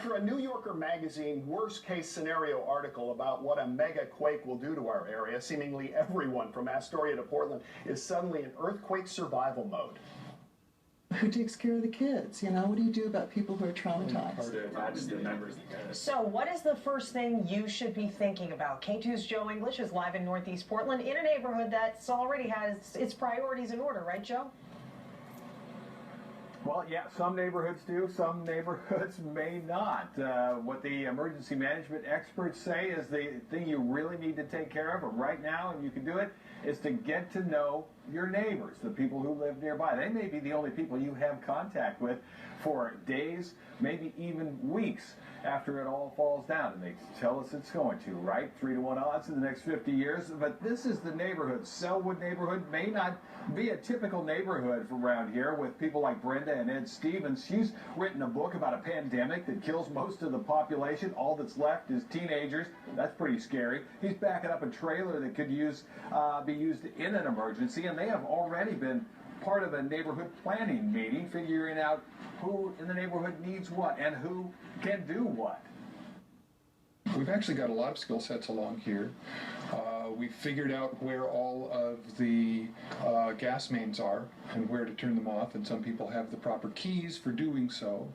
After a New Yorker magazine worst-case scenario article about what a mega quake will do to our area, seemingly everyone from Astoria to Portland is suddenly in earthquake survival mode. Who takes care of the kids? You know, what do you do about people who are traumatized? So what is the first thing you should be thinking about? K2's Joe English is live in Northeast Portland in a neighborhood that's already has its priorities in order, right, Joe? Well, yeah, some neighborhoods do, some neighborhoods may not. What the emergency management experts say is the thing you really need to take care of right now, and you can do it, is to get to know your neighbors, the people who live nearby. They may be the only people you have contact with for days, maybe even weeks after it all falls down. And they tell us it's going to, right? 3-to-1 odds in the next 50 years. But this is the neighborhood. Selwood neighborhood may not be a typical neighborhood around here with people like Brenda and Ed Stevens. She's written a book about a pandemic that kills most of the population. All that's left is teenagers. That's pretty scary. He's backing up a trailer that could be used in an emergency, and they have already been part of a neighborhood planning meeting, figuring out who in the neighborhood needs what and who can do what. We've actually got a lot of skill sets along here. We figured out where all of the gas mains are and where to turn them off, and some people have the proper keys for doing so.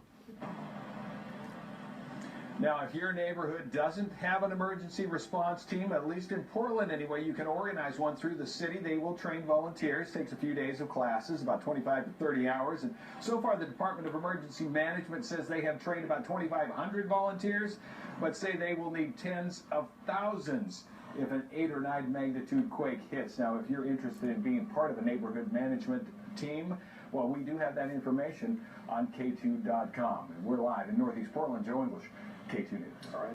Now, if your neighborhood doesn't have an emergency response team, at least in Portland anyway, you can organize one through the city. They will train volunteers. Takes a few days of classes, about 25 to 30 hours. And so far, the Department of Emergency Management says they have trained about 2,500 volunteers, but say they will need tens of thousands if an 8 or 9 magnitude quake hits. Now, if you're interested in being part of a neighborhood management team, well, we do have that information on K2.com. And we're live in Northeast Portland. Joe English, K2 News. All right.